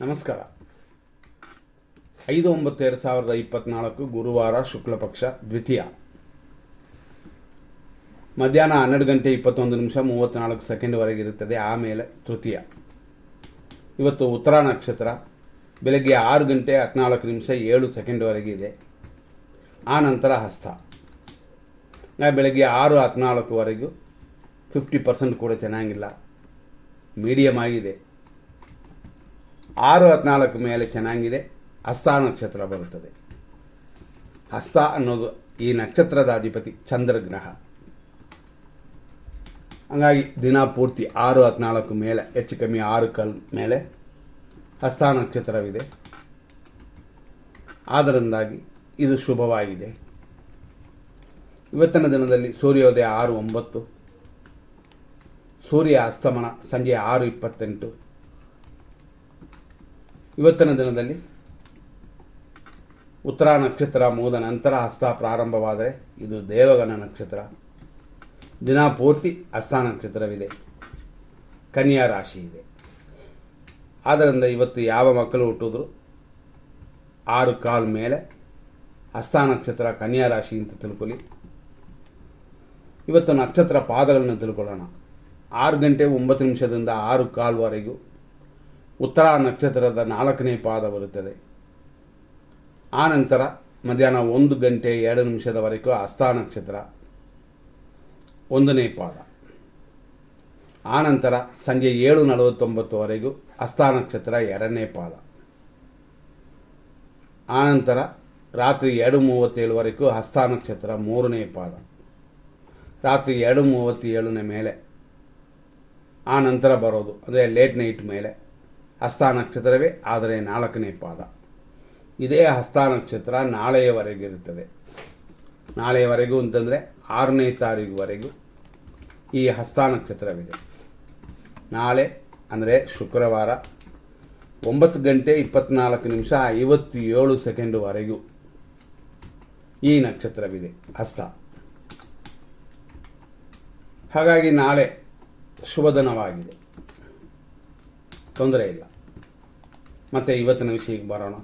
ನಮಸ್ಕಾರ. 5/9/2024 ಗುರುವಾರ ಶುಕ್ಲ ಪಕ್ಷ ದ್ವಿತೀಯ ಮಧ್ಯಾಹ್ನ 12:21:34 ವರೆಗಿರುತ್ತದೆ. ಆಮೇಲೆ ತೃತೀಯ. ಇವತ್ತು ಉತ್ತರ ನಕ್ಷತ್ರ ಬೆಳಗ್ಗೆ 6:14:07 ವರೆಗಿದೆ. ಆ ನಂತರ ಹಸ್ತ. ಬೆಳಗ್ಗೆ 6:14 50% ಕೂಡ ಚೆನ್ನಾಗಿಲ್ಲ, ಮೀಡಿಯಮ್ ಆಗಿದೆ. 6:14 ಮೇಲೆ ಚೆನ್ನಾಗಿದೆ. ಹಸ್ತ ನಕ್ಷತ್ರ ಬರುತ್ತದೆ. ಹಸ್ತ ಅನ್ನೋದು ಈ ನಕ್ಷತ್ರದ ಅಧಿಪತಿ ಚಂದ್ರಗ್ರಹ. ಹಂಗಾಗಿ ದಿನ ಪೂರ್ತಿ 6:14 ಮೇಲೆ, ಹೆಚ್ಚು ಕಮ್ಮಿ 6 ಕಾಲ್ ಮೇಲೆ ಹಸ್ತ ನಕ್ಷತ್ರವಿದೆ. ಆದ್ದರಿಂದಾಗಿ ಇದು ಶುಭವಾಗಿದೆ. ಇವತ್ತಿನ ದಿನದಲ್ಲಿ ಸೂರ್ಯೋದಯ 6:09, ಸೂರ್ಯ ಅಸ್ತಮನ ಸಂಜೆ 6:28. ಇವತ್ತಿನ ದಿನದಲ್ಲಿ ಉತ್ತರ ನಕ್ಷತ್ರ ಮುಗಿದ ನಂತರ ಹಸ್ತ ಪ್ರಾರಂಭವಾದರೆ ಇದು ದೇವಗಣ ನಕ್ಷತ್ರ. ದಿನ ಪೂರ್ತಿ ಹಸ್ತ ನಕ್ಷತ್ರವಿದೆ. ಕನ್ಯಾ ರಾಶಿ ಇದೆ. ಆದ್ದರಿಂದ ಇವತ್ತು ಯಾವ ಮಕ್ಕಳು ಹುಟ್ಟಿದ್ರು 6 ಕಾಲ್ ಮೇಲೆ ಹಸ್ತ ನಕ್ಷತ್ರ ಕನ್ಯಾ ರಾಶಿ ಅಂತ ತಿಳ್ಕೊಳ್ಳಿ. ಇವತ್ತು ನಕ್ಷತ್ರ ಪಾದಗಳನ್ನು ತಿಳ್ಕೊಳ್ಳೋಣ. 6:09 6 ಕಾಲ್ವರೆಗೂ ಉತ್ತರ ನಕ್ಷತ್ರದ 4ನೇ ಪಾದ ಬರುತ್ತದೆ. ಆ ನಂತರ ಮಧ್ಯಾಹ್ನ 1:02 ಹಸ್ತ ನಕ್ಷತ್ರ 1ನೇ ಪಾದ. ಆ ನಂತರ ಸಂಜೆ 7:49 ಹಸ್ತ ನಕ್ಷತ್ರ 2ನೇ ಪಾದ. ಆ ನಂತರ ರಾತ್ರಿ 2:37 ಹಸ್ತ ನಕ್ಷತ್ರ 3ನೇ ಪಾದ. ರಾತ್ರಿ 2:37 ಮೇಲೆ ಆ ನಂತರ ಬರೋದು ಅಂದರೆ ಲೇಟ್ ನೈಟ್ ಮೇಲೆ ಹಸ್ತ ನಕ್ಷತ್ರವೇ, ಆದರೆ 4ನೇ ಪಾದ. ಇದೇ ಹಸ್ತ ನಕ್ಷತ್ರ ನಾಳೆಯವರೆಗಿರುತ್ತದೆ. ನಾಳೆಯವರೆಗೂ ಅಂತಂದರೆ 6ನೇ ತಾರೀಕುವರೆಗೂ ಈ ಹಸ್ತ ನಕ್ಷತ್ರವಿದೆ. ನಾಳೆ ಅಂದರೆ ಶುಕ್ರವಾರ 9:24:57 ವರೆಗೂ ಈ ನಕ್ಷತ್ರವಿದೆ ಹಸ್ತ. ಹಾಗಾಗಿ ನಾಳೆ ಶುಭ ದಿನವಾಗಿದೆ, ತೊಂದರೆ ಇಲ್ಲ. ಮತ್ತು ಇವತ್ತಿನ ವಿಷಯಕ್ಕೆ ಬರೋಣ.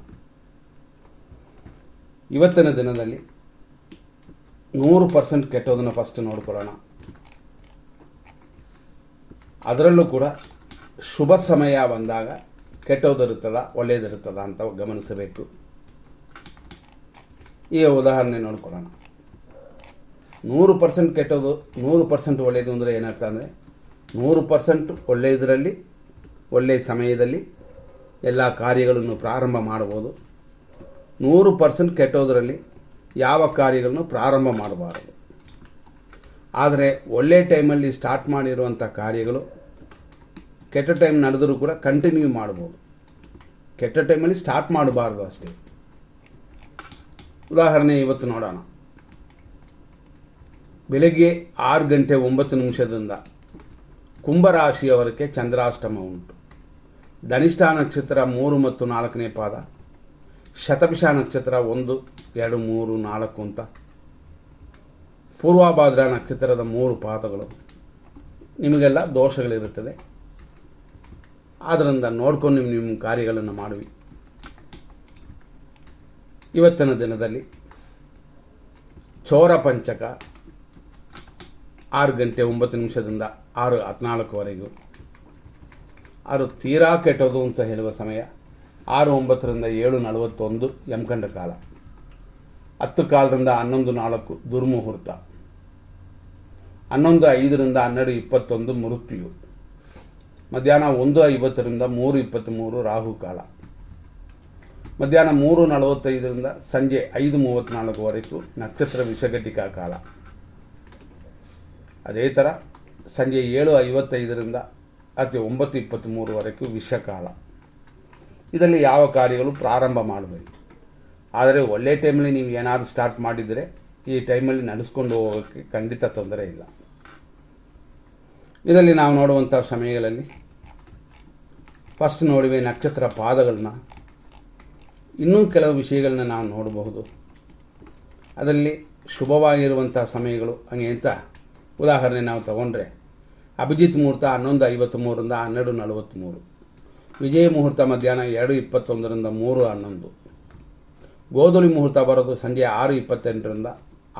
ಇವತ್ತಿನ ದಿನದಲ್ಲಿ 100% ಕೆಟ್ಟೋದನ್ನು ಫಸ್ಟ್ ನೋಡ್ಕೊಳ್ಳೋಣ. ಅದರಲ್ಲೂ ಕೂಡ ಶುಭ ಸಮಯ ಬಂದಾಗ ಕೆಟ್ಟೋದಿರುತ್ತದ ಒಳ್ಳೆಯದಿರುತ್ತದ ಅಂತ ಗಮನಿಸಬೇಕು. ಈಗ ಉದಾಹರಣೆ ನೋಡ್ಕೊಳ್ಳೋಣ. 100% ಕೆಟ್ಟೋದು 100% ಒಳ್ಳೆಯದು ಅಂದರೆ ಏನರ್ಥ ಅಂದರೆ 100% ಒಳ್ಳೆಯದರಲ್ಲಿ ಒಳ್ಳೆಯ ಸಮಯದಲ್ಲಿ ಎಲ್ಲ ಕಾರ್ಯಗಳನ್ನು ಪ್ರಾರಂಭ ಮಾಡ್ಬೋದು. 100% ಕೆಟ್ಟೋದರಲ್ಲಿ ಯಾವ ಕಾರ್ಯಗಳನ್ನು ಪ್ರಾರಂಭ ಮಾಡಬಾರದು. ಆದರೆ ಒಳ್ಳೆಯ ಟೈಮಲ್ಲಿ ಸ್ಟಾರ್ಟ್ ಮಾಡಿರುವಂಥ ಕಾರ್ಯಗಳು ಕೆಟ್ಟ ಟೈಮ್ ನಡೆದರೂ ಕೂಡ ಕಂಟಿನ್ಯೂ ಮಾಡ್ಬೋದು. ಕೆಟ್ಟ ಟೈಮಲ್ಲಿ ಸ್ಟಾರ್ಟ್ ಮಾಡಬಾರ್ದು ಅಷ್ಟೇ. ಉದಾಹರಣೆ ಇವತ್ತು ನೋಡೋಣ. ಬೆಳಗ್ಗೆ 6:09 ಕುಂಭರಾಶಿಯವರಿಗೆ ಚಂದ್ರಾಷ್ಟಮ ಉಂಟು. ಧನಿಷ್ಠ ನಕ್ಷತ್ರ 3 ಮತ್ತು 4ನೇ ಪಾದ, ಶತಭಿಷ ನಕ್ಷತ್ರ 1, 2, 3, 4 ಅಂತ ಪೂರ್ವಭಾದ್ರ ನಕ್ಷತ್ರದ 3 ಪಾದಗಳು. ನಿಮಗೆಲ್ಲ ದೋಷಗಳಿರುತ್ತದೆ. ಆದ್ದರಿಂದ ನೋಡ್ಕೊಂಡು ನಿಮ್ಮ ಕಾರ್ಯಗಳನ್ನು ಮಾಡುವಿ. ಇವತ್ತಿನ ದಿನದಲ್ಲಿ ಚೌರ ಪಂಚಕ 6:09 6:14 ವರೆಗೂ. ಅದು ತೀರಾ ಕೆಟ್ಟೋದು ಅಂತ ಹೇಳುವ ಸಮಯ 6:09 7:41 ಯಮಕಂಡ ಕಾಲ. 10 ಕಾಲದಿಂದ 11:04 ದುರ್ಮುಹೂರ್ತ. 11:05 12:21 ಮೃತ್ಯು. ಮಧ್ಯಾಹ್ನ 1:50 3:23 ರಾಹುಕಾಲ. ಮಧ್ಯಾಹ್ನ 3:45 ಸಂಜೆ 5:34 ವರೆಗೂ ನಕ್ಷತ್ರ ವಿಷಘಟಿಕಾ ಕಾಲ. ಅದೇ ಥರ ಸಂಜೆ 7:55 ರಾತ್ರಿ 9:23 ವರೆಗೂ ವಿಷಕಾಲ. ಇದರಲ್ಲಿ ಯಾವ ಕಾರ್ಯಗಳು ಪ್ರಾರಂಭ ಮಾಡಬೇಡಿ. ಆದರೆ ಒಳ್ಳೆಯ ಟೈಮಲ್ಲಿ ನೀವು ಏನಾದರೂ ಸ್ಟಾರ್ಟ್ ಮಾಡಿದರೆ ಈ ಟೈಮಲ್ಲಿ ನಡೆಸ್ಕೊಂಡು ಹೋಗೋಕ್ಕೆ ಖಂಡಿತ ತೊಂದರೆ ಇಲ್ಲ. ಇದರಲ್ಲಿ ನಾವು ನೋಡುವಂಥ ಸಮಯಗಳಲ್ಲಿ ಫಸ್ಟ್ ನೋಡುವೆ ನಕ್ಷತ್ರ ಪಾದಗಳನ್ನ. ಇನ್ನೂ ಕೆಲವು ವಿಷಯಗಳನ್ನ ನಾವು ನೋಡಬಹುದು. ಅದರಲ್ಲಿ ಶುಭವಾಗಿರುವಂಥ ಸಮಯಗಳು ಹಂಗೆ ಅಂತ ಉದಾಹರಣೆ ನಾವು ತಗೊಂಡ್ರೆ ಅಭಿಜಿತ್ ಮುಹೂರ್ತ 11:53 12:43, ವಿಜಯ ಮುಹೂರ್ತ ಮಧ್ಯಾಹ್ನ 2:21ರಿಂದ 3:11. ಗೋಧೂಳಿ ಮುಹೂರ್ತ ಬರೋದು ಸಂಜೆ 6:28ರಿಂದ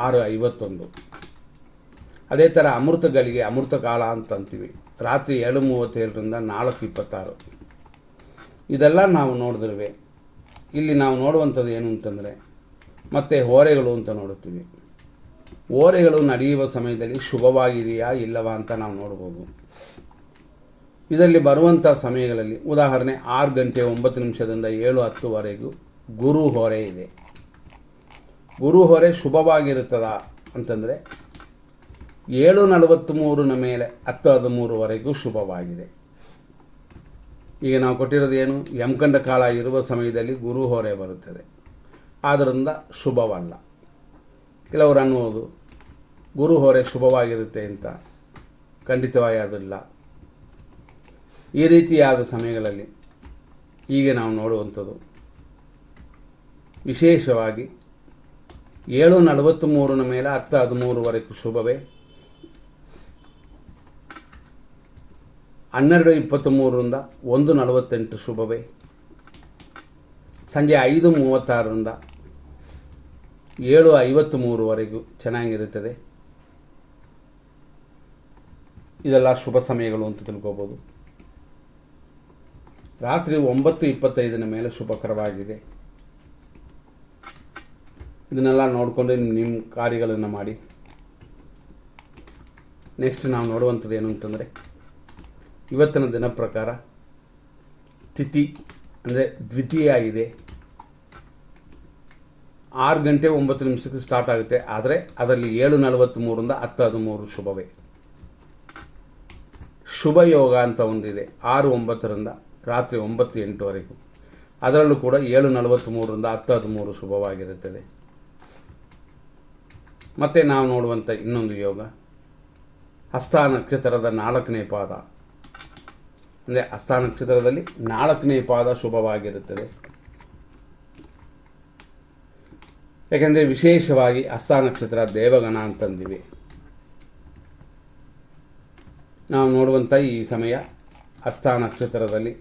6:51. ಅದೇ ಥರ ಅಮೃತ ಗಳಿಗೆ ಅಮೃತ ಕಾಲ ಅಂತ ಅಂತೀವಿ, ರಾತ್ರಿ 7:37ರಿಂದ 4:26. ಇದೆಲ್ಲ ನಾವು ನೋಡಿದ್ರವೆ. ಇಲ್ಲಿ ನಾವು ನೋಡುವಂಥದ್ದು ಏನು ಅಂತಂದರೆ ಮತ್ತೆ ಹೋರೆಗಳು ಅಂತ ನೋಡುತ್ತೀವಿ. ಹೋರೆಗಳು ನಡೆಯುವ ಸಮಯದಲ್ಲಿ ಶುಭವಾಗಿದೆಯಾ ಇಲ್ಲವಾ ಅಂತ ನಾವು ನೋಡ್ಬೋದು. ಇದರಲ್ಲಿ ಬರುವಂಥ ಸಮಯಗಳಲ್ಲಿ ಉದಾಹರಣೆ 6:09 7:10ವರೆಗೂ ಗುರು ಹೊರೆ ಇದೆ. ಗುರು ಹೊರೆ ಶುಭವಾಗಿರುತ್ತದ ಅಂತಂದರೆ 7:43 ಮೇಲೆ 10:13ವರೆಗೂ ಶುಭವಾಗಿದೆ. ಈಗ ನಾವು ಕೊಟ್ಟಿರೋದು ಏನು, ಯಮಕಂಡ ಕಾಲ ಇರುವ ಸಮಯದಲ್ಲಿ ಗುರು ಹೊರೆ ಬರುತ್ತದೆ, ಆದ್ದರಿಂದ ಶುಭವಲ್ಲ. ಕೆಲವರು ಅನ್ನುವುದು ಗುರು ಹೊರೆ ಶುಭವಾಗಿರುತ್ತೆ ಅಂತ. ಖಂಡಿತವಾಗಿ ಅದಲ್ಲ. ಈ ರೀತಿಯಾದ ಸಮಯಗಳಲ್ಲಿ ಈಗ ನಾವು ನೋಡುವಂಥದ್ದು ವಿಶೇಷವಾಗಿ 7:43 ಮೇಲೆ 10:13ವರೆಗೂ ಶುಭವೇ, 12:23ರಿಂದ 1:48 ಶುಭವೇ, ಸಂಜೆ 5:36ರಿಂದ 7:53ವರೆಗೂ ಚೆನ್ನಾಗಿರುತ್ತದೆ. ಇದೆಲ್ಲ ಶುಭ ಸಮಯಗಳು ಅಂತ ತಿಳ್ಕೋಬೋದು. ರಾತ್ರಿ 9:25 ಮೇಲೆ ಶುಭಕರವಾಗಿದೆ. ಇದನ್ನೆಲ್ಲ ನೋಡಿಕೊಂಡು ನಿಮ್ಮ ಕಾರ್ಯಗಳನ್ನು ಮಾಡಿ. ನೆಕ್ಸ್ಟ್ ನಾವು ನೋಡುವಂಥದ್ದು ಏನು ಅಂತಂದರೆ ಇವತ್ತಿನ ದಿನ ಪ್ರಕಾರ ತಿಥಿ ಅಂದರೆ ದ್ವಿತೀಯ ಇದೆ. 6:09 ಸ್ಟಾರ್ಟ್ ಆಗುತ್ತೆ, ಆದರೆ ಅದರಲ್ಲಿ 7:43ರಿಂದ 10:13 ಶುಭವೇ. ಶುಭ ಯೋಗ ಅಂತ ಒಂದಿದೆ 6:09ರಿಂದ ರಾತ್ರಿ 9:08ವರೆಗೂ. ಅದರಲ್ಲೂ ಕೂಡ 7:43ರಿಂದ 10:13 ಶುಭವಾಗಿರುತ್ತದೆ. ಮತ್ತು ನಾವು ನೋಡುವಂಥ ಇನ್ನೊಂದು ಯೋಗ ಹಸ್ತ ನಕ್ಷತ್ರದ 4ನೇ ಪಾದ, ಅಂದರೆ ಹಸ್ತ ನಕ್ಷತ್ರದಲ್ಲಿ 4ನೇ ಪಾದ ಶುಭವಾಗಿರುತ್ತದೆ. ಯಾಕೆಂದರೆ ವಿಶೇಷವಾಗಿ ಹಸ್ತ ನಕ್ಷತ್ರ ದೇವಗಣ ಅಂತಂದಿವೆ. ನಾವು ನೋಡುವಂಥ ಈ ಸಮಯ ಹಸ್ತ ನಕ್ಷತ್ರದಲ್ಲಿ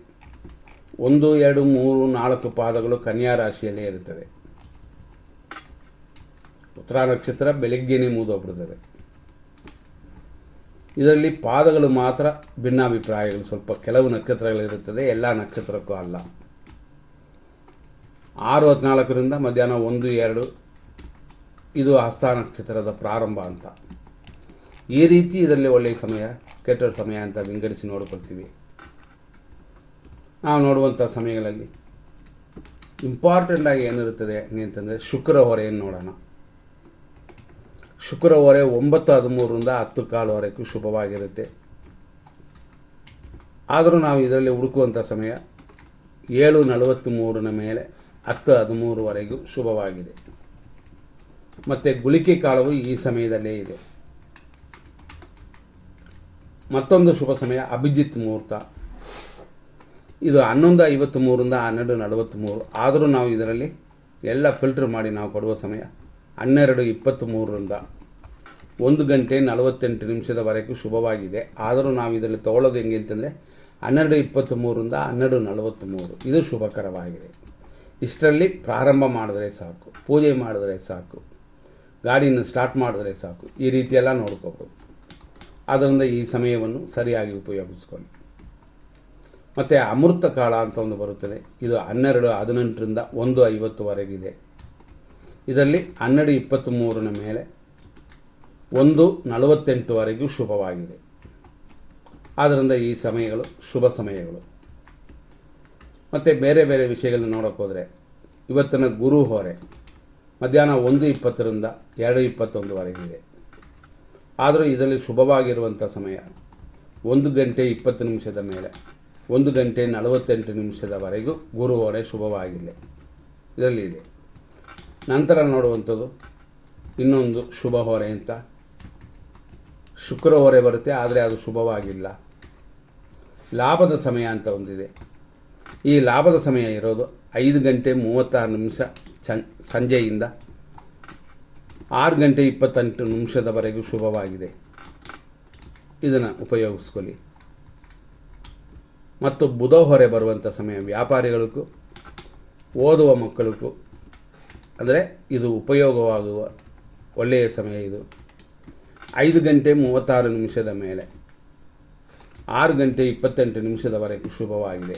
1, 2, 3, 4 ಪಾದಗಳು ಕನ್ಯಾ ರಾಶಿಯಲ್ಲೇ ಇರುತ್ತದೆ. ಉತ್ತರ ನಕ್ಷತ್ರ ಬೆಳಗ್ಗೆನೇ ಮುಗಿದೋಗ್ಬಿಡ್ತದೆ. ಇದರಲ್ಲಿ ಪಾದಗಳು ಮಾತ್ರ ಭಿನ್ನಾಭಿಪ್ರಾಯಗಳು, ಸ್ವಲ್ಪ ಕೆಲವು ನಕ್ಷತ್ರಗಳಿರುತ್ತದೆ, ಎಲ್ಲ ನಕ್ಷತ್ರಕ್ಕೂ ಅಲ್ಲ. 6:14ರಿಂದ ಮಧ್ಯಾಹ್ನ 1-2 ಇದು ಹಸ್ತ ನಕ್ಷತ್ರದ ಪ್ರಾರಂಭ ಅಂತ. ಈ ರೀತಿ ಇದರಲ್ಲಿ ಒಳ್ಳೆಯ ಸಮಯ ಕೆಟ್ಟ ಸಮಯ ಅಂತ ವಿಂಗಡಿಸಿ ನೋಡಿಕೊಳ್ತೀವಿ. ನಾವು ನೋಡುವಂಥ ಸಮಯಗಳಲ್ಲಿ ಇಂಪಾರ್ಟೆಂಟಾಗಿ ಏನಿರುತ್ತದೆ ಅಂತಂದರೆ ಶುಕ್ರ ಹೊರೆಯನ್ನು ನೋಡೋಣ. ಶುಕ್ರ ಹೊರೆ 9:13ರಿಂದ 10:15ವರೆಗೂ ಶುಭವಾಗಿರುತ್ತೆ. ಆದರೂ ನಾವು ಇದರಲ್ಲಿ ಹುಡುಕುವಂಥ ಸಮಯ 7:43 ಮೇಲೆ 10:13ವರೆಗೂ ಶುಭವಾಗಿದೆ. ಮತ್ತು ಗುಳಿಕೆ ಕಾಲವು ಈ ಸಮಯದಲ್ಲೇ ಇದೆ. ಮತ್ತೊಂದು ಶುಭ ಸಮಯ ಅಭಿಜಿತ್ ಮುಹೂರ್ತ, ಇದು 11:53ರಿಂದ 12:43. ಆದರೂ ನಾವು ಇದರಲ್ಲಿ ಎಲ್ಲ ಫಿಲ್ಟರ್ ಮಾಡಿ ನಾವು ಕೊಡುವ ಸಮಯ 12:23ರಿಂದ 1:48 ಶುಭವಾಗಿದೆ. ಆದರೂ ನಾವು ಇದರಲ್ಲಿ ತಗೊಳ್ಳೋದು ಹೆಂಗೆ ಅಂತಂದರೆ 12:23ರಿಂದ 12:43 ಇದು ಶುಭಕರವಾಗಿದೆ. ಇಷ್ಟರಲ್ಲಿ ಪ್ರಾರಂಭ ಮಾಡಿದ್ರೆ ಸಾಕು, ಪೂಜೆ ಮಾಡಿದ್ರೆ ಸಾಕು, ಗಾಡಿಯನ್ನು ಸ್ಟಾರ್ಟ್ ಮಾಡಿದ್ರೆ ಸಾಕು, ಈ ರೀತಿಯೆಲ್ಲ ನೋಡ್ಕೋಬೋದು. ಆದ್ದರಿಂದ ಈ ಸಮಯವನ್ನು ಸರಿಯಾಗಿ ಉಪಯೋಗಿಸ್ಕೊಳ್ಳಿ. ಮತ್ತು ಅಮೃತ ಕಾಲ ಅಂತ ಒಂದು ಬರುತ್ತದೆ, ಇದು 12:18ರಿಂದ 1:50ವರೆಗಿದೆ. ಇದರಲ್ಲಿ 12:23 ಮೇಲೆ 1:48ವರೆಗೂ ಶುಭವಾಗಿದೆ. ಆದ್ದರಿಂದ ಈ ಸಮಯಗಳು ಶುಭ ಸಮಯಗಳು. ಮತ್ತು ಬೇರೆ ಬೇರೆ ವಿಷಯಗಳನ್ನ ನೋಡೋಕೆ ಹೋದರೆ ಇವತ್ತಿನ ಗುರು ಹೊರೆ ಮಧ್ಯಾಹ್ನ 1:20ರಿಂದ 2:21ವರೆಗಿದೆ. ಆದರೂ ಇದರಲ್ಲಿ ಶುಭವಾಗಿರುವಂಥ ಸಮಯ 1:20 ಮೇಲೆ 1:48ವರೆಗೂ ಗುರು ಹೊರೆ ಶುಭವಾಗಿಲ್ಲ, ಇದರಲ್ಲಿ ಇದೆ. ನಂತರ ನೋಡುವಂಥದ್ದು ಇನ್ನೊಂದು ಶುಭ ಹೊರೆ ಅಂತ ಶುಕ್ರ ಹೊರೆ ಬರುತ್ತೆ, ಆದರೆ ಅದು ಶುಭವಾಗಿಲ್ಲ. ಲಾಭದ ಸಮಯ ಅಂತ ಒಂದಿದೆ. ಈ ಲಾಭದ ಸಮಯ ಇರೋದು 5:36 ಸಂಜೆಯಿಂದ 6:28 ಶುಭವಾಗಿದೆ. ಇದನ್ನು ಉಪಯೋಗಿಸ್ಕೊಳ್ಳಿ. ಮತ್ತು ಬುಧ ಹೊರೆ ಬರುವಂಥ ಸಮಯ. ವ್ಯಾಪಾರಿಗಳಿಗೂ ಓದುವ ಮಕ್ಕಳಿಗೂ ಅಂದರೆ ಇದು ಉಪಯೋಗವಾಗುವ ಒಳ್ಳೆಯ ಸಮಯ. ಇದು 5:36 ಮೇಲೆ 6:28 ಶುಭವಾಗಿದೆ.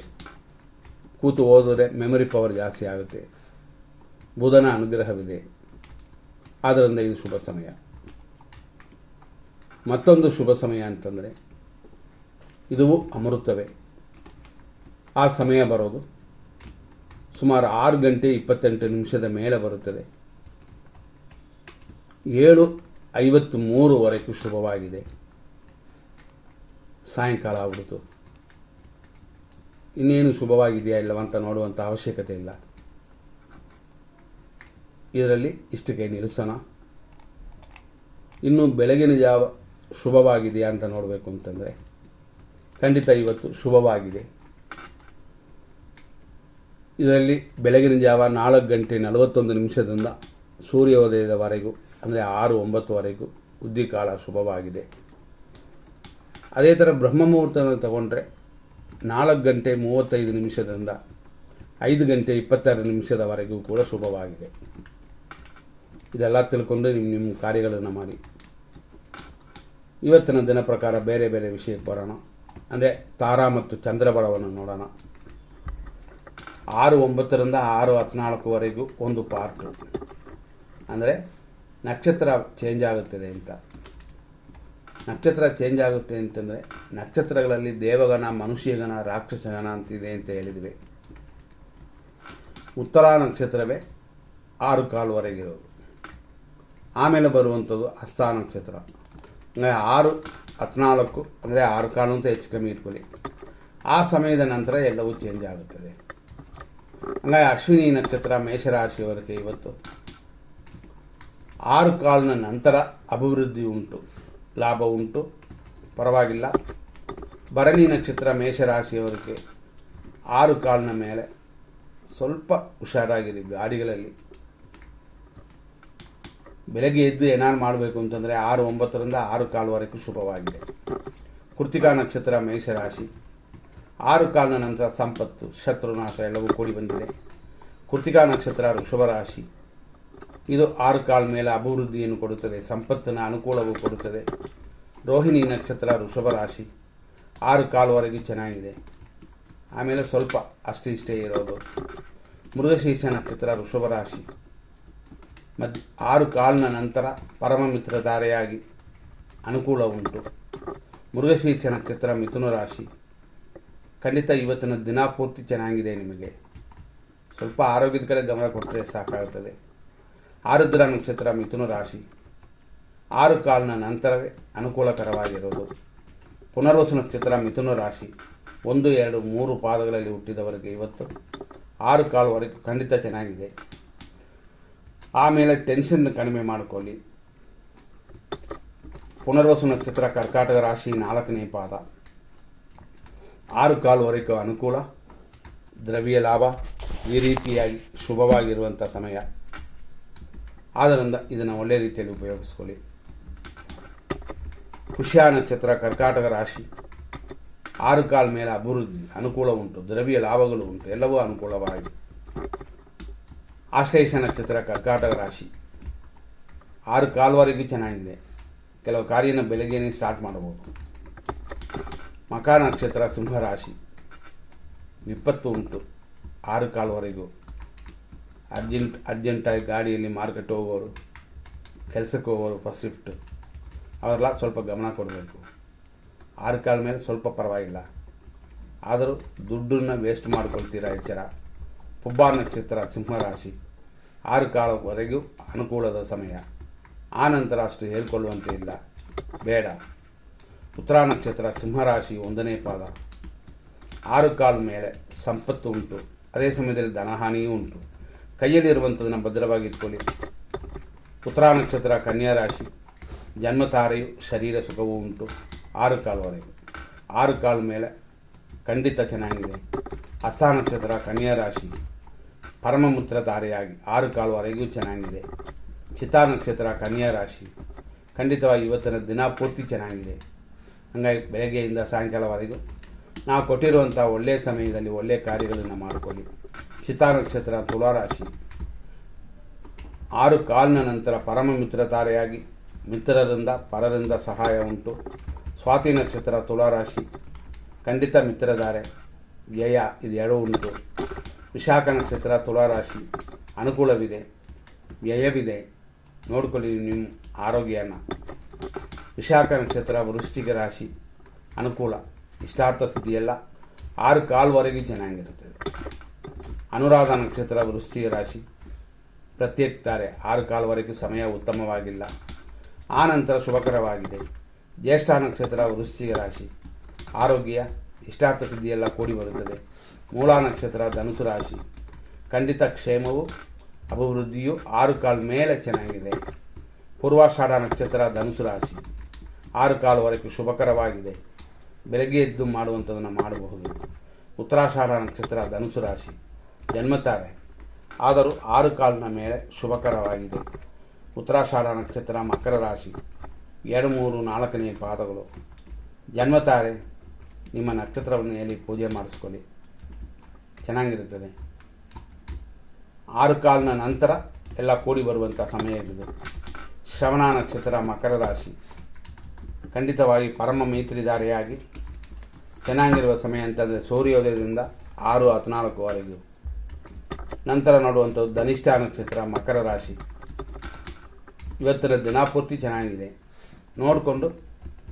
ಕೂತು ಓದಿದ್ರೆ ಮೆಮೊರಿ ಪವರ್ ಜಾಸ್ತಿ ಆಗುತ್ತೆ. ಬುಧನ ಅನುಗ್ರಹವಿದೆ, ಆದ್ದರಿಂದ ಇದು ಶುಭ ಸಮಯ. ಮತ್ತೊಂದು ಶುಭ ಸಮಯ ಅಂತಂದರೆ ಇದು ಅಮೃತವೇ. ಆ ಸಮಯ ಬರೋದು ಸುಮಾರು 6:28 ಮೇಲೆ ಬರುತ್ತದೆ. 7:53 ಶುಭವಾಗಿದೆ. ಸಾಯಂಕಾಲ ಆಗ್ಬಿಡ್ತು. ಇನ್ನೇನು ಶುಭವಾಗಿದೆಯಾ ಇಲ್ಲವಂತ ನೋಡುವಂಥ ಅವಶ್ಯಕತೆ ಇಲ್ಲ. ಇದರಲ್ಲಿ ಇಷ್ಟಕ್ಕೆ ನಿಲ್ಲಿಸೋಣ. ಇನ್ನು ಬೆಳಗಿನ ಜಾವ ಶುಭವಾಗಿದೆಯಾ ಅಂತ ನೋಡಬೇಕು ಅಂತಂದರೆ ಖಂಡಿತ ಇವತ್ತು ಶುಭವಾಗಿದೆ. ಇದರಲ್ಲಿ ಬೆಳಗಿನ ಜಾವ 4:41 ಸೂರ್ಯೋದಯದವರೆಗೂ ಅಂದರೆ 6:09 ಉದ್ದಿಕಾಲ ಶುಭವಾಗಿದೆ. ಅದೇ ಥರ ಬ್ರಹ್ಮ ಮುಹೂರ್ತವನ್ನು ತಗೊಂಡ್ರೆ 4:35 5:26 ಕೂಡ ಶುಭವಾಗಿದೆ. ಇದೆಲ್ಲ ತಿಳ್ಕೊಂಡು ನಿಮ್ಮ ಕಾರ್ಯಗಳನ್ನು ಮಾಡಿ. ಇವತ್ತಿನ ದಿನ ಪ್ರಕಾರ ಬೇರೆ ಬೇರೆ ವಿಷಯಕ್ಕೆ ಬರೋಣ. ಅಂದರೆ ತಾರಾ ಮತ್ತು ಚಂದ್ರಬಲವನ್ನು ನೋಡೋಣ. 6:09 6:14 ಒಂದು ಪಾರ್ಟು, ಅಂದರೆ ನಕ್ಷತ್ರ ಚೇಂಜ್ ಆಗುತ್ತದೆ ಅಂತ. ನಕ್ಷತ್ರ ಚೇಂಜ್ ಆಗುತ್ತೆ ಅಂತಂದರೆ ನಕ್ಷತ್ರಗಳಲ್ಲಿ ದೇವಗಣ, ಮನುಷ್ಯಗಣ, ರಾಕ್ಷಸಗಣ ಅಂತಿದೆ ಅಂತ ಹೇಳಿದ್ವಿ. ಉತ್ತರ ನಕ್ಷತ್ರವೇ 6:15 ಇರೋದು. ಆಮೇಲೆ ಬರುವಂಥದ್ದು ಹಸ್ತ ನಕ್ಷತ್ರ. ಅಂದರೆ 6:14 ಅಂದರೆ 6:15 ಅಂತ ಹೆಚ್ಚು ಕಮ್ಮಿ ಇಟ್ಕೊಳ್ಳಿ. ಆ ಸಮಯದ ನಂತರ ಎಲ್ಲವೂ ಚೇಂಜ್ ಆಗುತ್ತದೆ. ಹಂಗಾಗಿ ಅಶ್ವಿನಿ ನಕ್ಷತ್ರ ಮೇಷರಾಶಿಯವರೆಗೆ ಇವತ್ತು 6:15 ನಂತರ ಅಭಿವೃದ್ಧಿ ಉಂಟು, ಲಾಭ ಉಂಟು, ಪರವಾಗಿಲ್ಲ. ಭರಣಿ ನಕ್ಷತ್ರ ಮೇಷರಾಶಿಯವರೆಗೆ 6:15 ಮೇಲೆ ಸ್ವಲ್ಪ ಹುಷಾರಾಗಿದೆ. ಗಾಡಿಗಳಲ್ಲಿ ಬೆಳಗ್ಗೆ ಎದ್ದು ಏನಾರು ಮಾಡಬೇಕು ಅಂತಂದರೆ 6:09 6:15 ಶುಭವಾಗಿದೆ. ಕೃತಿಕಾ ನಕ್ಷತ್ರ ಮೇಷರಾಶಿ 6:15 ನಂತರ ಸಂಪತ್ತು, ಶತ್ರುನಾಶ ಎಲ್ಲವೂ ಕೂಡಿ ಬಂದಿದೆ. ಕೃತಿಕಾ ನಕ್ಷತ್ರ ವೃಷಭರಾಶಿ, ಇದು 6:15 ಮೇಲೆ ಅಭಿವೃದ್ಧಿಯನ್ನು ಕೊಡುತ್ತದೆ, ಸಂಪತ್ತಿನ ಅನುಕೂಲವೂ ಕೊಡುತ್ತದೆ. ರೋಹಿಣಿ ನಕ್ಷತ್ರ ವೃಷಭರಾಶಿ 6:15 ಚೆನ್ನಾಗಿದೆ. ಆಮೇಲೆ ಸ್ವಲ್ಪ ಅಷ್ಟಿಷ್ಟೇ ಇರೋದು. ಮೃಗಶೀರ್ಷ ನಕ್ಷತ್ರ ವೃಷಭರಾಶಿ 6:15 ನಂತರ ಪರಮಮಿತ್ರ ಧಾರೆಯಾಗಿ ಅನುಕೂಲ ಉಂಟು. ಮೃಗಶೀರ್ಷ ನಕ್ಷತ್ರ ಮಿಥುನ ರಾಶಿ, ಖಂಡಿತ ಇವತ್ತಿನ ದಿನ ಪೂರ್ತಿ ಚೆನ್ನಾಗಿದೆ. ನಿಮಗೆ ಸ್ವಲ್ಪ ಆರೋಗ್ಯದ ಕಡೆ ಗಮನ ಕೊಟ್ಟರೆ ಸಾಕಾಗುತ್ತದೆ. ಆರುದ್ರ ನಕ್ಷತ್ರ ಮಿಥುನ ರಾಶಿ 6:15 ನಂತರವೇ ಅನುಕೂಲಕರವಾಗಿರೋದು. ಪುನರ್ವಸು ನಕ್ಷತ್ರ ಮಿಥುನ ರಾಶಿ 1, 2, 3 ಪಾದಗಳಲ್ಲಿ ಹುಟ್ಟಿದವರಿಗೆ ಇವತ್ತು 6:15 ಖಂಡಿತ ಚೆನ್ನಾಗಿದೆ. ಆಮೇಲೆ ಟೆನ್ಷನ್ ಕಡಿಮೆ ಮಾಡಿಕೊಳ್ಳಿ. ಪುನರ್ವಸು ನಕ್ಷತ್ರ ಕರ್ಕಾಟಕ ರಾಶಿ 4ನೇ ಪಾದ 6:15 ಅನುಕೂಲ, ದ್ರವ್ಯ ಲಾಭ, ಈ ರೀತಿಯಾಗಿ ಶುಭವಾಗಿರುವಂಥ ಸಮಯ. ಆದ್ದರಿಂದ ಇದನ್ನು ಒಳ್ಳೆಯ ರೀತಿಯಲ್ಲಿ ಉಪಯೋಗಿಸ್ಕೊಳ್ಳಿ. ಪುಷ್ಯ ನಕ್ಷತ್ರ ಕರ್ಕಾಟಕ ರಾಶಿ 6:15 ಮೇಲೆ ಅಭಿವೃದ್ಧಿ, ಅನುಕೂಲ ಉಂಟು, ದ್ರವ್ಯ ಲಾಭಗಳು ಉಂಟು, ಎಲ್ಲವೂ ಅನುಕೂಲವಾಗಿ. ಆಶ್ಲೇಷ ನಕ್ಷತ್ರ ಕರ್ಕಾಟಕ ರಾಶಿ 6:15 ಚೆನ್ನಾಗಿದೆ. ಕೆಲವು ಕಾರ್ಯನ ಬೆಳಗ್ಗೆನೇ ಸ್ಟಾರ್ಟ್ ಮಾಡಬಹುದು. ಮಕಾ ನಕ್ಷತ್ರ ಸಿಂಹರಾಶಿ ವಿಪತ್ತು ಉಂಟು. 6:15 ಅರ್ಜೆಂಟಾಗಿ ಗಾಡಿಯಲ್ಲಿ ಮಾರ್ಕೆಟ್ ಹೋಗೋರು, ಕೆಲಸಕ್ಕೆ ಹೋಗೋರು, ಫಸ್ಟ್ ಶಿಫ್ಟ್ ಅವರೆಲ್ಲ ಸ್ವಲ್ಪ ಗಮನ ಕೊಡಬೇಕು. 6:15 ಮೇಲೆ ಸ್ವಲ್ಪ ಪರವಾಗಿಲ್ಲ, ಆದರೂ ದುಡ್ಡನ್ನು ವೇಸ್ಟ್ ಮಾಡ್ಕೊಳ್ತೀರಾ ಎಚ್ಚರ. ಪುಬ್ಬ ನಕ್ಷತ್ರ ಸಿಂಹರಾಶಿ 6:15 ಅನುಕೂಲದ ಸಮಯ. ಆ ನಂತರ ಅಷ್ಟು ಹೇಳ್ಕೊಳ್ಳುವಂತೆ ಇಲ್ಲ, ಬೇಡ. ಉತ್ತರ ನಕ್ಷತ್ರ ಸಿಂಹರಾಶಿ 1ನೇ ಪಾದ 6:15 ಮೇಲೆ ಸಂಪತ್ತು ಉಂಟು, ಅದೇ ಸಮಯದಲ್ಲಿ ಧನಹಾನಿಯೂ ಉಂಟು. ಕೈಯಲ್ಲಿರುವಂಥದ್ದನ್ನು ಭದ್ರವಾಗಿ ಇಟ್ಕೊಳ್ಳಿ. ಉತ್ತರ ನಕ್ಷತ್ರ ಕನ್ಯಾ ರಾಶಿ ಜನ್ಮತಾರೆಯು ಶರೀರ ಸುಖವೂ ಉಂಟು. 6:15 6:15 ಮೇಲೆ ಖಂಡಿತ ಚೆನ್ನಾಗಿದೆ. ಹಸ್ತ ನಕ್ಷತ್ರ ಕನ್ಯಾ ರಾಶಿ ಪರಮಮಿತ್ರ ಧಾರೆಯಾಗಿ 6:15 ಚೆನ್ನಾಗಿದೆ. ಚಿತಾ ನಕ್ಷತ್ರ ಕನ್ಯಾ ರಾಶಿ ಖಂಡಿತವಾಗಿ ಇವತ್ತಿನ ದಿನ ಪೂರ್ತಿ ಚೆನ್ನಾಗಿದೆ. ಹಾಗಾಗಿ ಬೆಳಗ್ಗೆಯಿಂದ ಸಾಯಂಕಾಲವರೆಗೂ ನಾವು ಕೊಟ್ಟಿರುವಂಥ ಒಳ್ಳೆಯ ಸಮಯದಲ್ಲಿ ಒಳ್ಳೆಯ ಕಾರ್ಯಗಳನ್ನು ಮಾಡಿಕೊಳ್ಳಿ. ಚಿತ್ತಾ ನಕ್ಷತ್ರ ತುಲಾರಾಶಿ 6 ನಂತರ ಪರಮ ಮಿತ್ರತಾರೆಯಾಗಿ ಮಿತ್ರರಿಂದ ಪರರಿಂದ ಸಹಾಯ ಉಂಟು. ಸ್ವಾತಿ ನಕ್ಷತ್ರ ತುಲಾರಾಶಿ ಖಂಡಿತ ಮಿತ್ರಧಾರೆ ವ್ಯಯ ಇದೆರಡೂ ಉಂಟು. ವಿಶಾಖ ನಕ್ಷತ್ರ ತುಲಾರಾಶಿ ಅನುಕೂಲವಿದೆ, ವ್ಯಯವಿದೆ, ನೋಡ್ಕೊಳ್ಳಿ ನಿಮ್ಮ ಆರೋಗ್ಯನ. ವಿಶಾಖ ನಕ್ಷತ್ರ ವೃಶ್ಚಿಕ ರಾಶಿ ಅನುಕೂಲ, ಇಷ್ಟಾರ್ಥ ಸ್ಥಿತಿಯೆಲ್ಲ 6 ಚೆನ್ನಾಗಿರುತ್ತದೆ. ಅನುರಾಧ ನಕ್ಷತ್ರ ವೃಶ್ಚಿಕ ರಾಶಿ ಪ್ರತ್ಯೇಕ ತಾರೆ 6 ಸಮಯ ಉತ್ತಮವಾಗಿಲ್ಲ, ಆ ನಂತರ ಶುಭಕರವಾಗಿದೆ. ಜ್ಯೇಷ್ಠ ನಕ್ಷತ್ರ ವೃಶ್ಚಿಕ ರಾಶಿ ಆರೋಗ್ಯ ಇಷ್ಟಾರ್ಥ ಸಿದ್ಧಿಯೆಲ್ಲ ಕೂಡಿ ಬರುತ್ತದೆ. ಮೂಲ ನಕ್ಷತ್ರ ಧನುಸು ರಾಶಿ ಖಂಡಿತ ಕ್ಷೇಮವು ಅಭಿವೃದ್ಧಿಯು 6 ಮೇಲೆ ಚೆನ್ನಾಗಿದೆ. ಪೂರ್ವಾಷಾಢ ನಕ್ಷತ್ರ ಧನುಸು ರಾಶಿ 6 ಶುಭಕರವಾಗಿದೆ, ಬೆಳಗ್ಗೆ ಎದ್ದು ಮಾಡುವಂಥದ್ದನ್ನು ಮಾಡಬಹುದು. ಉತ್ತರಾಷಾಢ ನಕ್ಷತ್ರ ಧನುಸು ರಾಶಿ ಜನ್ಮತಾರೆ, ಆದರೂ 6 ಮೇಲೆ ಶುಭಕರವಾಗಿದೆ. ಉತ್ತರಾಷಾಢ ನಕ್ಷತ್ರ ಮಕರ ರಾಶಿ 2, 3, 4ನೇ ಪಾದಗಳು ಜನ್ಮತಾರೆ. ನಿಮ್ಮ ನಕ್ಷತ್ರವನ್ನು ಹೇಳಿ ಪೂಜೆ ಮಾಡಿಸ್ಕೊಳ್ಳಿ, ಚೆನ್ನಾಗಿರುತ್ತದೆ. 6 ನಂತರ ಎಲ್ಲ ಕೂಡಿ ಬರುವಂಥ ಸಮಯ ಇದು. ಶ್ರವಣ ನಕ್ಷತ್ರ ಮಕರ ರಾಶಿ ಖಂಡಿತವಾಗಿ ಪರಮ ಮೈತ್ರಿಧಾರಿಯಾಗಿ ಚೆನ್ನಾಗಿರುವ ಸಮಯ ಅಂತಂದರೆ ಸೂರ್ಯೋದಯದಿಂದ 6:14 ನಂತರ ನೋಡುವಂಥದ್ದು ಧನಿಷ್ಠ ನಕ್ಷತ್ರ ಮಕರ ರಾಶಿ. ಇವತ್ತಿನ ದಿನಪೂರ್ತಿ ಚೆನ್ನಾಗಿದೆ, ನೋಡಿಕೊಂಡು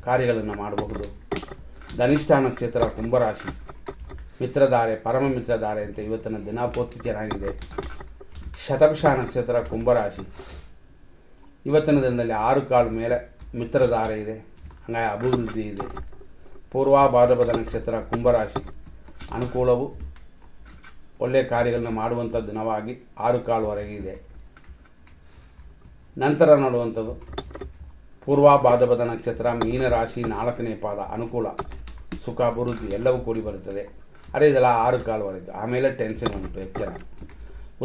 ಕಾರ್ಯಗಳನ್ನು ಮಾಡಬಹುದು. ಧನಿಷ್ಠ ನಕ್ಷತ್ರ ಕುಂಭರಾಶಿ ಮಿತ್ರಧಾರೆ ಪರಮ ಮಿತ್ರಧಾರೆ ಅಂತ ಇವತ್ತಿನ ದಿನಪೂರ್ತಿ ಚೆನ್ನಾಗಿದೆ. ಶತಭಿಷ ನಕ್ಷತ್ರ ಕುಂಭರಾಶಿ ಇವತ್ತಿನ ದಿನದಲ್ಲಿ 6 ಮೇಲೆ ಮಿತ್ರಧಾರೆ ಇದೆ, ಹಾಗಾಗಿ ಅಭಿವೃದ್ಧಿ ಇದೆ. ಪೂರ್ವಭಾದ್ರಪದ ನಕ್ಷತ್ರ ಕುಂಭರಾಶಿ ಅನುಕೂಲವು ಒಳ್ಳೆಯ ಕಾರ್ಯಗಳನ್ನು ಮಾಡುವಂಥ ದಿನವಾಗಿ 6 ಇದೆ. ನಂತರ ನೋಡುವಂಥದ್ದು ಪೂರ್ವಭಾದ್ರಪದ ನಕ್ಷತ್ರ ಮೀನರಾಶಿ 4ನೇ ಪಾದ ಅನುಕೂಲ, ಸುಖ, ಅಭಿವೃದ್ಧಿ ಎಲ್ಲವೂ ಕೂಡಿ ಬರುತ್ತದೆ. ಅದೇ ಇದೆಲ್ಲ 6 ಆಮೇಲೆ ಟೆನ್ಷನ್ ಉಂಟು, ಎಚ್ಚರ.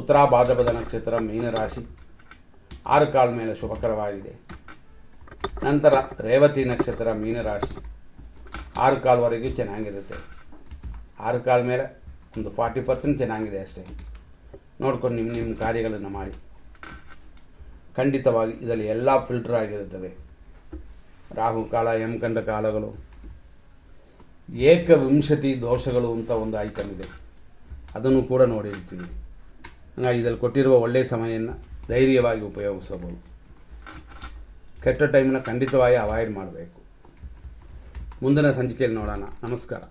ಉತ್ತರ ಭಾದ್ರಪದ ನಕ್ಷತ್ರ ಮೀನರಾಶಿ 6 ಮೇಲೆ ಶುಭಕರವಾಗಿದೆ. ನಂತರ ರೇವತಿ ನಕ್ಷತ್ರ ಮೀನರಾಶಿ 6 ಚೆನ್ನಾಗಿರುತ್ತೆ. 6 ಮೇಲೆ ಒಂದು 40% ಚೆನ್ನಾಗಿದೆ ಅಷ್ಟೇ. ನೋಡ್ಕೊಂಡು ನಿಮ್ಮ ಕಾರ್ಯಗಳನ್ನು ಮಾಡಿ. ಖಂಡಿತವಾಗಿ ಇದರಲ್ಲಿ ಎಲ್ಲ ಫಿಲ್ಟರ್ ಆಗಿರುತ್ತವೆ. ರಾಹುಕಾಲ, ಯಮಕಂಡ ಕಾಲಗಳು, ಏಕವಿಂಶತಿ ದೋಷಗಳು ಅಂತ ಒಂದು ಐಟಮ್ ಇದೆ, ಅದನ್ನು ಕೂಡ ನೋಡಿರ್ತೀವಿ. ಹಾಗಾಗಿ ಇದರಲ್ಲಿ ಕೊಟ್ಟಿರುವ ಒಳ್ಳೆಯ ಸಮಯವನ್ನು ಧೈರ್ಯವಾಗಿ ಉಪಯೋಗಿಸಬಹುದು. ಕೆಟ್ಟ ಟೈಮನ್ನ ಖಂಡಿತವಾಗಿ ಅವಾಯ್ಡ್ ಮಾಡಬೇಕು. ಮುಂದಿನ ಸಂಚಿಕೆಯಲ್ಲಿ ನೋಡೋಣ. ನಮಸ್ಕಾರ.